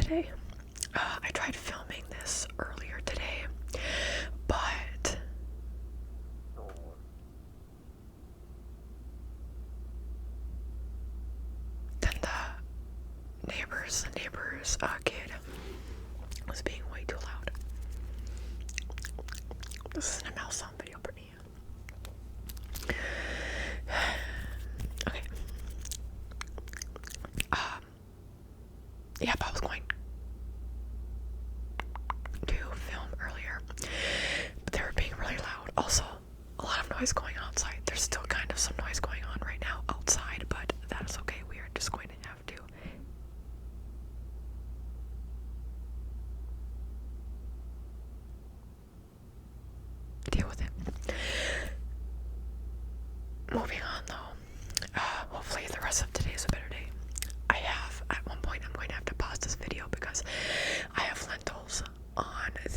today. I tried filming this earlier today, but then the neighbor's kid was being way too loud. This isn't a mouse sound video, Brittney. Okay. Yeah, but I was going to film earlier, but they were being really loud. Also, a lot of noise going on outside. There's still kind of some noise going on right now outside, but that is okay. We are just going to have to deal with it. Moving on though, hopefully the rest of today is a better day. At one point I'm going to have to pause this video because I have lentils on the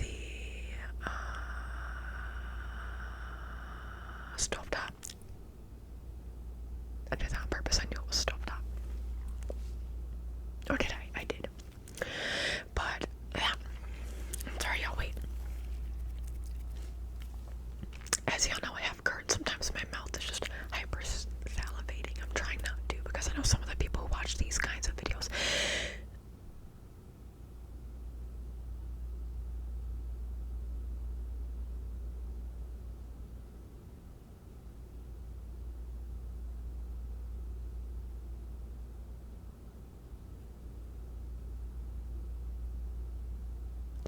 stovetop. I did that on purpose. I knew it was stovetop. Or did I? I did. But yeah, I'm sorry, y'all wait. As y'all know, I have GERD. Sometimes my mouth is just hyper salivating. I'm trying not to because I know some of the people who watch these kinds of videos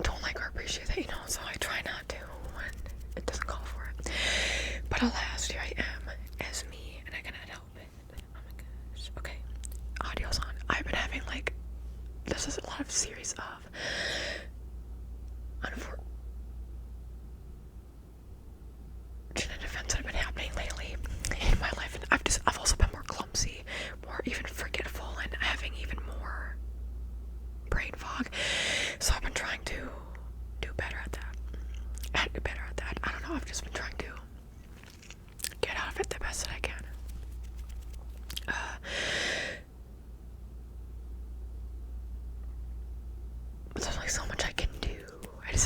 don't like or appreciate that, so I try not to when it doesn't call for it. But alas, here I am as me, and I cannot help it. Oh my gosh. Okay, audio's on. I've been having this is a lot of series of unfortunate events that have been happening lately in my life, and I've also been more clumsy, more even forgetful, and having even more brain fog. So I've been trying to do better at that. I don't know, I've just been trying to get out of it the best that I can. There's only so much I can do.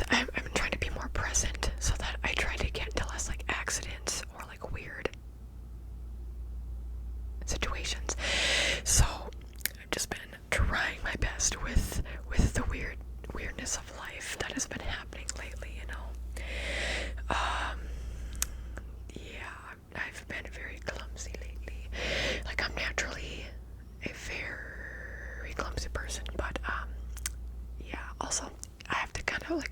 I've been trying to be more present so that I try to get into less accidents or weird situations. So I've just been trying my best with the weirdness of life that has been happening lately, Yeah, I've been very clumsy lately. I'm naturally a very clumsy person, but yeah, also I have to kind of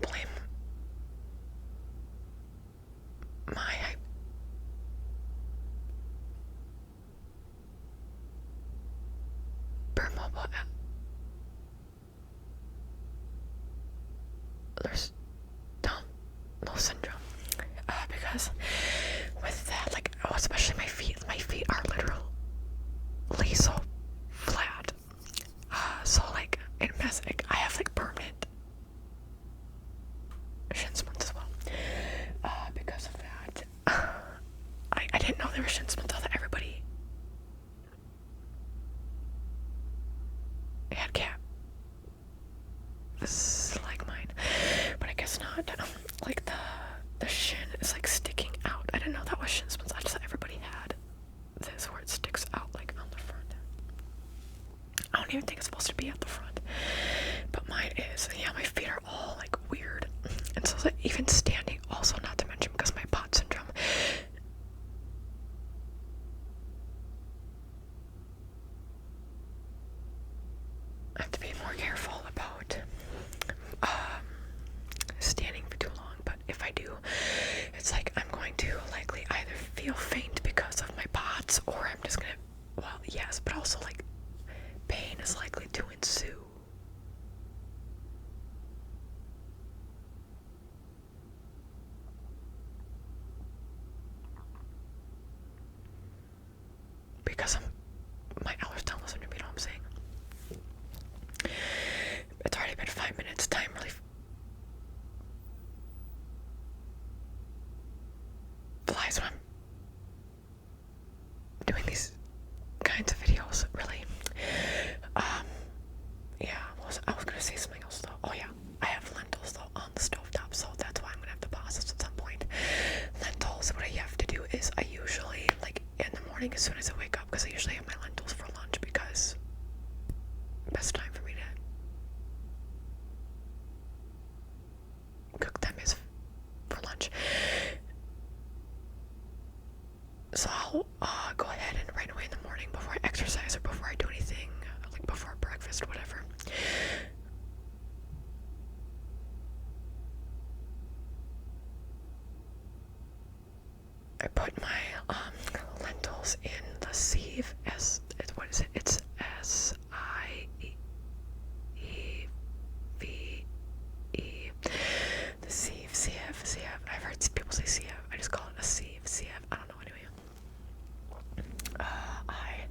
blame my 𝖕𝖈𝖈𝖊𝖘 syndrome, because with that, especially my feet are literally so flat, so in Messick, I have permanent shin splints as well, because of that. I didn't know there were shin splints. I thought everybody had calves like mine, but I guess not. The shin is sticking out. I didn't know that was shin splints. I just thought everybody had this where it sticks out on the front. I don't even think it's supposed to be at the front, but mine is. And yeah, my feet are all weird, and so even standing, also not to mention because of my pot syndrome. I have to be more careful about standing for too long, but if I do, it's I'm going to likely either feel faint because of my POTS, or I'm just gonna, well, yes, but also pain is likely to ensue. Because my 𝖊𝖈𝖊𝖘 syndrome, you know what I'm saying? It's already been 5 minutes. Time really flies when I'm doing these morning as soon as I wake up, because I usually have my lentils for lunch, because best time for me to cook them is for lunch. So I'll go ahead and right away in the morning, before I exercise or before I do anything, like before breakfast, whatever, I put my lentils in the 𝖕𝖉, what is it? It's 𝖕𝖈𝖈𝖊𝖘. The 𝖕𝖉. I've heard people say 𝖕𝖉. I just call it a 𝖕𝖉. I don't know anyway. I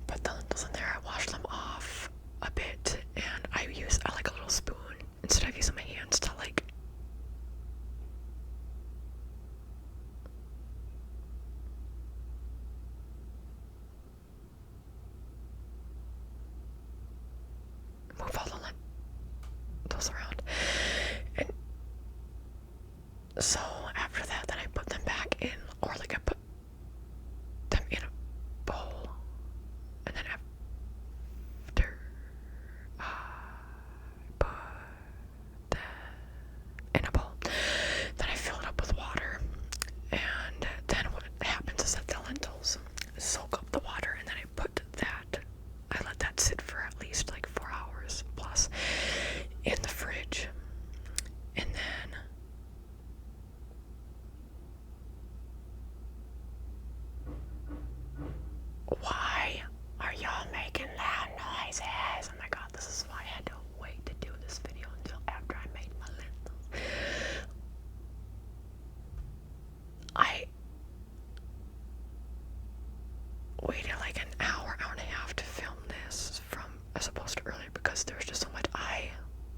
put the lentils in there. I wash them off a bit, and I like a little spoon instead of using my hands to like move all the lentils around. And so after that, then I put them back in, or like I put them in a bowl, and then after I put them in a bowl, then I fill it up with water, and then what happens is that the lentils soak up the water, and then I let that sit for at least like 4 hours plus in the fridge, and then why are y'all making loud noises? Oh my god, this is why I had to wait to do this video until after I made my lentils. I waited like an hour and a half to film this as opposed to earlier, because there was just so much. I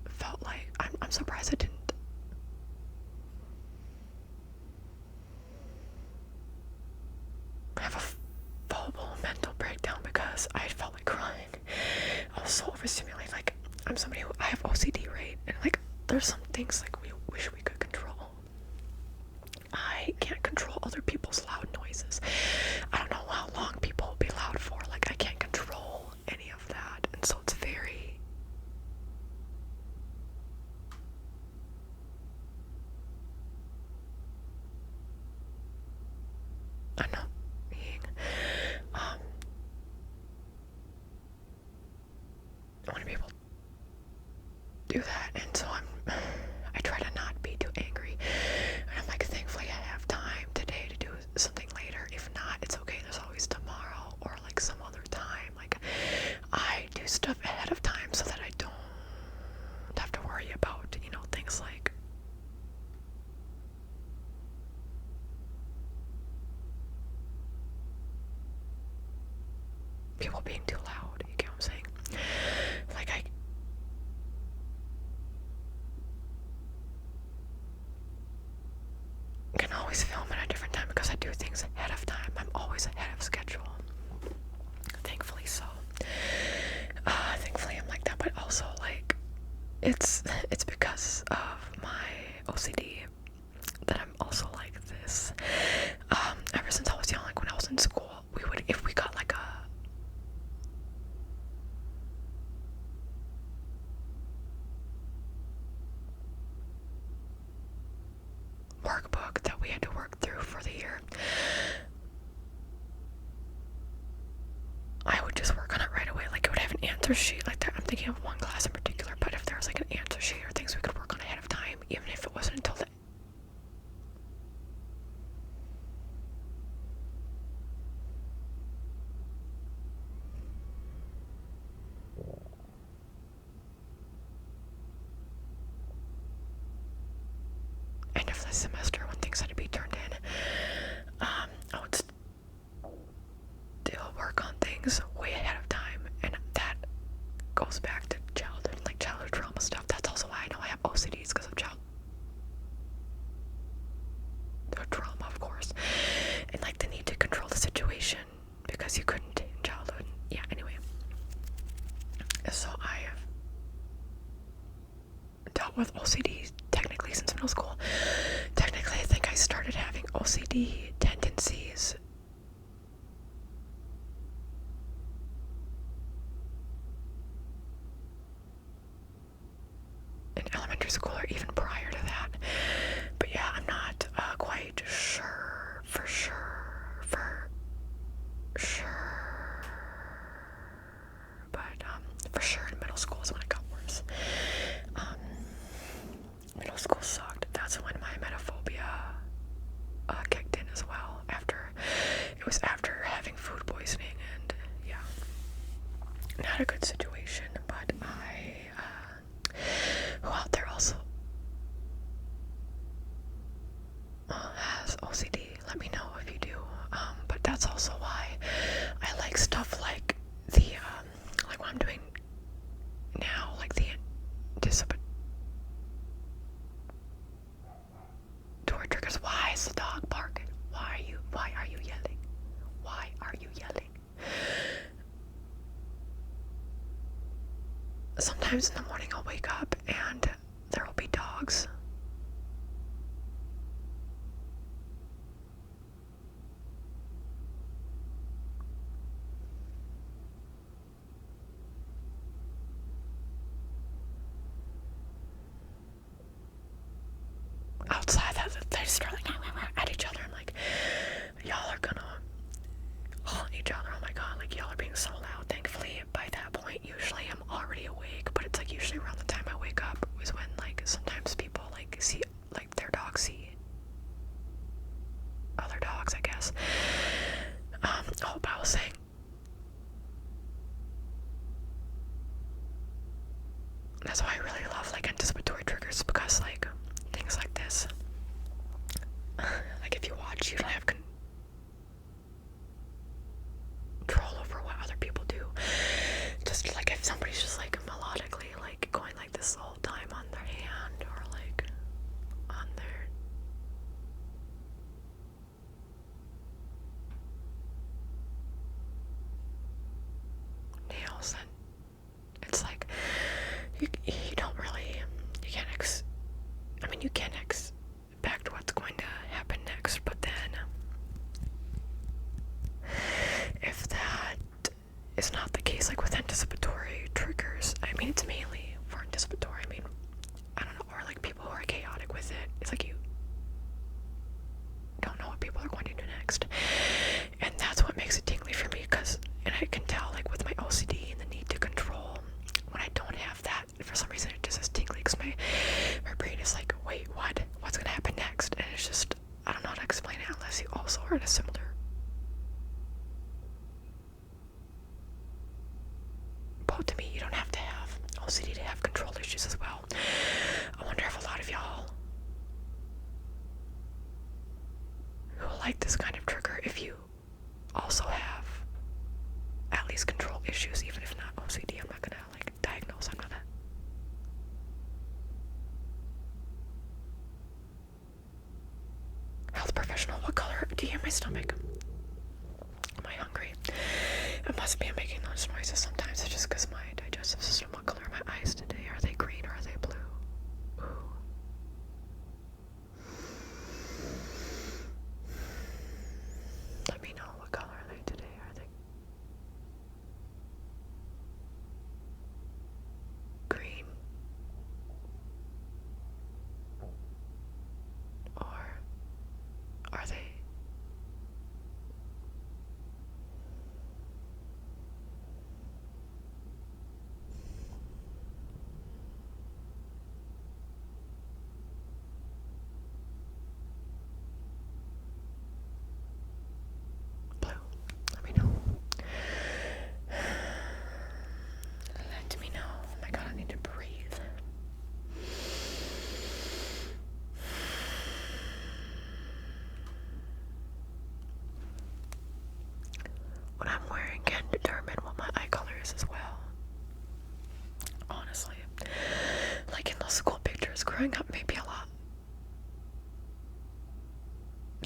felt like I'm surprised I didn't have a full mental breakdown, because I felt like crying. I was so overstimulated. Like, I'm somebody who, I have OCD, right? And like, there's some things like we wish we could control. I can't control other people's loud noises. I don't know how long people will be loud for. Like, I can't control any of that. And so it's very annoying. I want to be able to do that, and so I try to not be too angry. And I'm like, thankfully I have time today to do something later. If not, it's okay. There's always tomorrow or like some other time. Like, I do stuff ahead of time so that I don't have to worry about, things like people being too loud. You get what I'm saying? Like, I can always film at a different time because I do things ahead of time. I'm always ahead of schedule. Thankfully so. Thankfully I'm like that, but also like it's because of my OCD that I'm also like this. Ever since I was young, like when I was in school, if we got like a workbook that we had to work through for the year, I would just work on it right away. Like, it would have an answer sheet like that. I'm thinking of one class in particular, but if there was like an answer sheet or things we could work on ahead of time, even if it wasn't until the end of the semester when things had to be turned in, I would still work on things way ahead of time, and that goes back to childhood trauma stuff. That's also why I know I have OCDs, because of childhood trauma, of course, and like the need to control the situation because you couldn't in childhood. Yeah, anyway, so I have dealt with OCD technically since middle school. Technically, I think I started having OCD tendencies even prior to that. But yeah, I'm not quite sure for sure. But for sure in middle school is when it got worse. Middle school sucked. That's when my emetophobia kicked in as well. It was after having food poisoning, and yeah, not a good situation. But who out there also has OCD? Let me know if you do. But that's also why I like stuff like like what I'm doing now, like the anticipatory triggers. Why is the dog barking? Why are you yelling? Why are you yelling? Sometimes in the morning I'll wake up and there will be dogs. Outside, they start like at each other. I'm like, y'all are gonna haunt each other. Oh my god, like y'all are being so loud. Thankfully, by that point, usually I'm already awake. But it's like usually around the time I wake up is when like sometimes people like see like their dogs see other dogs, I guess. But I was saying, that's why I really love like anticipatory triggers, because like things like this, like if you watch, you don't have control over what other people do. Just like if somebody's just like melodically like going like this the whole time on their hand, or like on their nails, and it's like you don't really, you can't you can expect what's going to happen next, but then if that is not the case, like with anticipatory triggers, I mean, it's mainly for anticipatory, I mean, I don't know, or like people who are chaotic with it, it's like you don't know what people are going to do next, and that's what makes it tingly for me, and I can tell like with my OCD and the need to control, when I don't have that, for some reason it just is tingly, because my brain is like, wait, what's gonna happen next? And it's just, I don't know how to explain it unless you also are in a similar boat to me. You don't have to have OCD to have control issues as well. I wonder if a lot of y'all who like this kind of trigger, if you also have at least control issues, even if not OCD. I'm not gonna like diagnose, I'm not a health professional. What color? Do you hear my stomach? Am I hungry? It must be. I'm making those noises sometimes. It's just because my digestive system. What color are my eyes today? Are they green or are they blue? Ooh. Let me know, what color are they today? Are they green? Or are they blue? Let me know. Let me know. Oh my god, I need to breathe. What I'm wearing can determine what my eye color is as well. Honestly. Like in those school pictures growing up, maybe a lot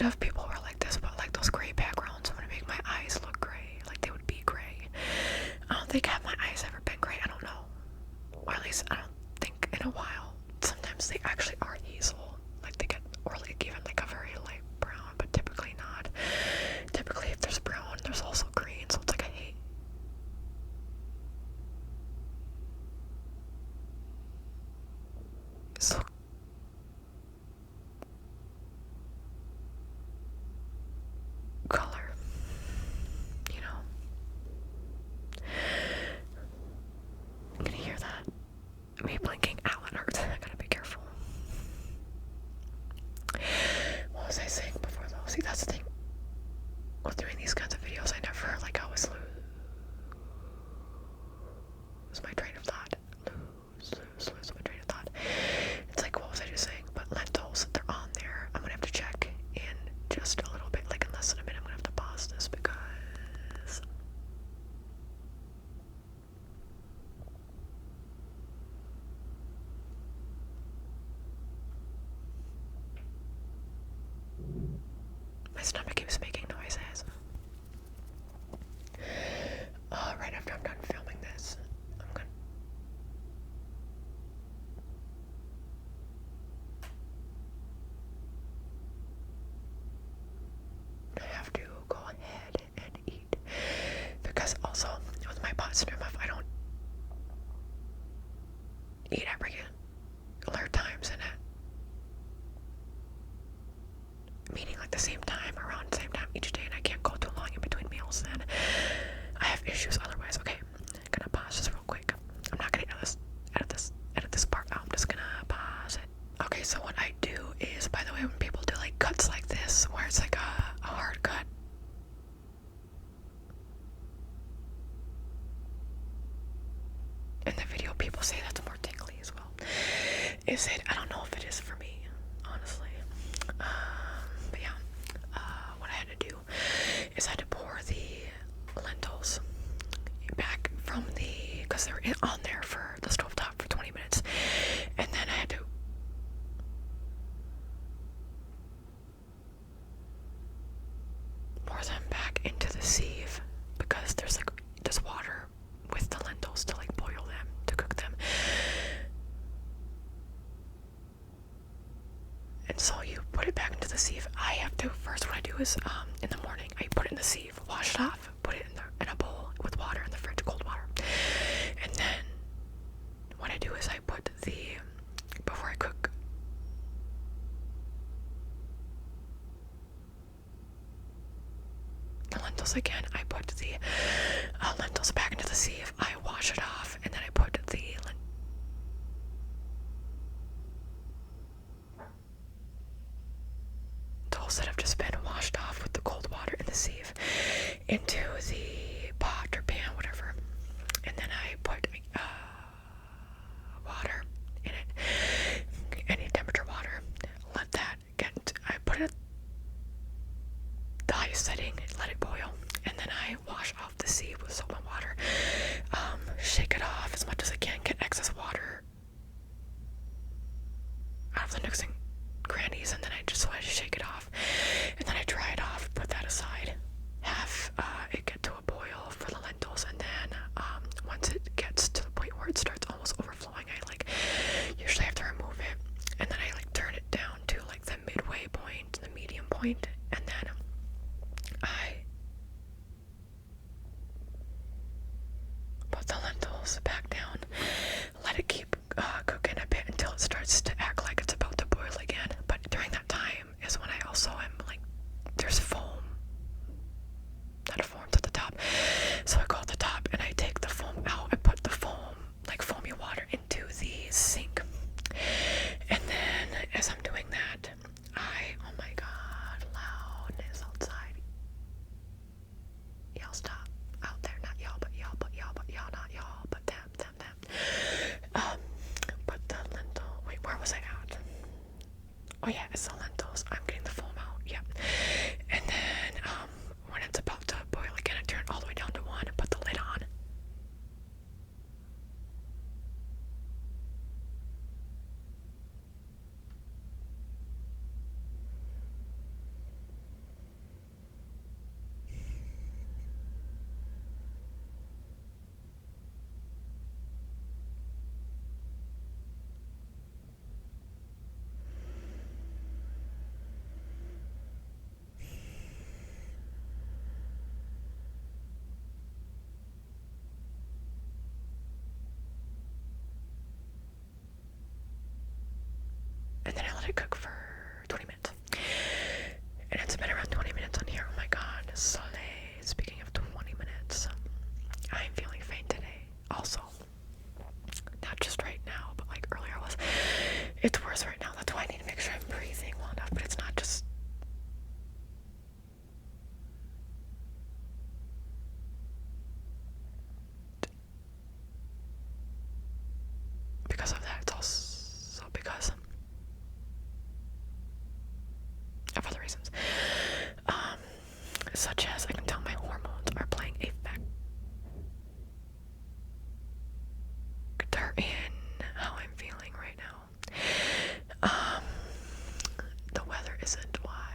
of people were like this, but like those gray backgrounds would make my eyes look gray. Like they would be gray. I don't think have my eyes ever been gray. I don't know. Or at least I don't think in a while. Sometimes they actually are hazel. Like they get, or like even like a very light brown, but typically not. Typically if there's brown, there's also green, so it's like a so stomach keeps making noises. Right after I'm done filming this, I'm gonna have to go ahead and eat, because also with my pot syndrome, if I don't eat at regular times and at meaning like the same time, around the same time each day, and I can't go too long in between meals, then I have issues otherwise. Okay, I'm gonna pause this real quick. I'm not gonna edit this part out. I'm just gonna pause it. Okay, so what I do is, by the way, when people do like cuts like this, where it's like a hard cut, in the video people say that's more tingly as well. Is it? I don't know if it is for me, honestly. But yeah, what I had to do is I had to pour the lentils back from because they were on there for the stovetop for 20 minutes, and then I had to pour them back into the sieve, because there's water with the lentils to like boil them, to cook them. And so you put it back into the sieve. I have to, first what I do is, in the morning, I put it in the sieve, wash it off, put it in a bowl with water in the fridge, cold water. And then what I do is I put before I cook, the lentils again, I put the lentils back into the sieve, I wash it off, and then I put the lentils that have just been washed off with the cold water in the sieve into the pot or pan, whatever, and then I put water in it, any temperature water, let that I put it at the highest setting, let it boil, and then I wash off the sieve with soap and water, shake it off as much as I can, get excess water out of the nooks and crannies, and then I just shake it off, and then I dry it off, put that aside, have it get to a boil for the lentils, and then once it gets to the point where it starts almost overflowing, I usually have to remove it, and then I turn it down to the midway point, the medium point, and then I put the lentils back down, let it keep cooking a bit until it starts to act like it's about to boil again. But during that time is when I also am there's foam that forms at the top, so I go at the top and I take the foam out. I put the foam, foamy water, into the sink, and then as I'm doing that, oh my god, loudness outside. Y'all stop out there, not y'all, but y'all, but y'all, but y'all, not y'all, but them. But the lentil, wait, where was I at? Oh yeah, it's the lentils. I'm getting the foam out, yeah. And then, when it's about to boil again, I turn it all the way down to 1, put the lid on. And then I let it cook for 20 minutes. And it's been around 20 minutes on here. Oh my god, Soleil. Speaking of 20 minutes, I'm feeling faint today. Also, not just right now, but earlier I was. It's worse right now. That's why I need to make sure I'm breathing well enough, but it's not just. Because of that, it's also because of other reasons, such as I can tell my hormones are playing a factor in how I'm feeling right now. The weather isn't why,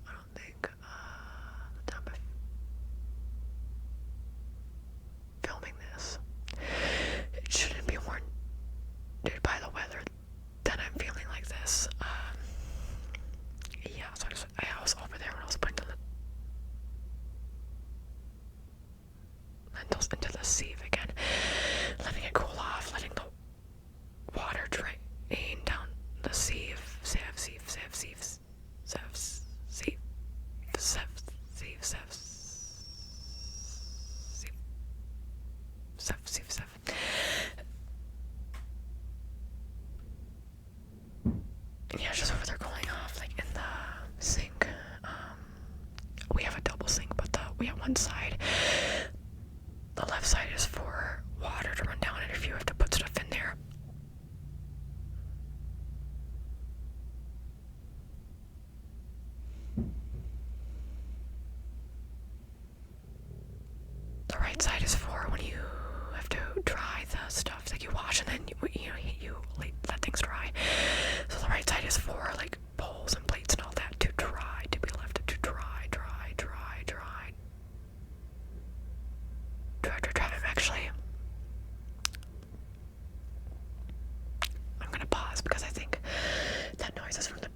I don't think. one side. The left side is for water to run down it if you have to put stuff in there. The right side is for when you have to dry the stuff, like you wash and then you let things dry. So the right side is for like bowls and plates and all that to dry, to be left to dry. I'm gonna pause because I think that noise is from the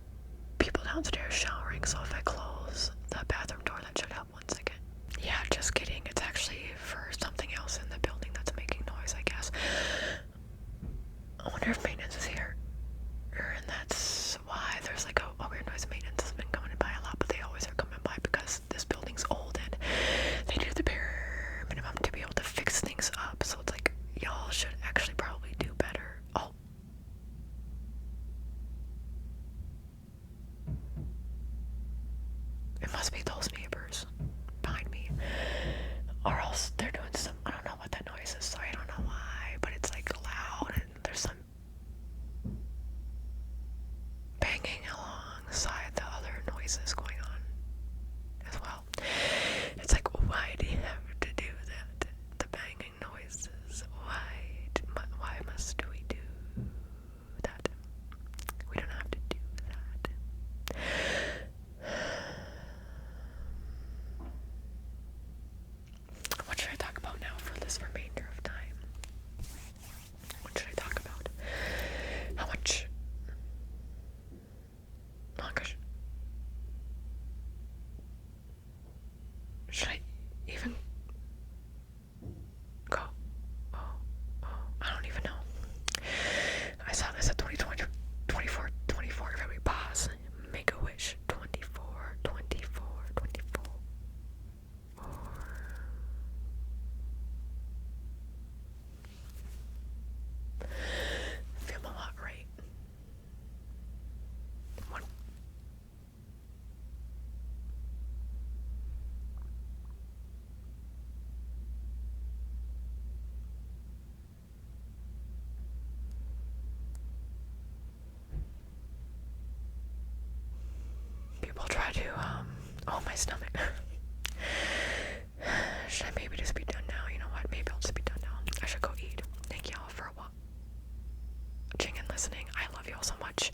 people downstairs showering, so if I close the bathroom door, that should help. 1 second. Yeah, just kidding. It's actually for something else in the building that's making noise, I guess. I wonder if maintenance is here. And that's why there's like a weird noise. Maintenance has been coming by a lot, but they always are coming by because this building's old and they do the bare minimum to be able to fix things up. So it's like, y'all should actually probably do better. Oh. It must be those neighbors behind me. Or else they're doing some, I don't know what that noise is, so I don't know why, but it's like loud and there's some banging alongside the other noises going on as well. It's like, why do you have to do that? The banging noises. Why must we do that? We don't have to do that. What should I talk about now for this remainder of time? What should I talk about? How much longer should I even go? Oh, I don't even know. I saw this at 2020, 24, very pause. Make a wish. 24. Feel a lot, right? One. People try to, my stomach. Should I maybe just be done now? You know what? Maybe I'll just be done now. I should go eat. Thank y'all for watching and listening. I love y'all so much.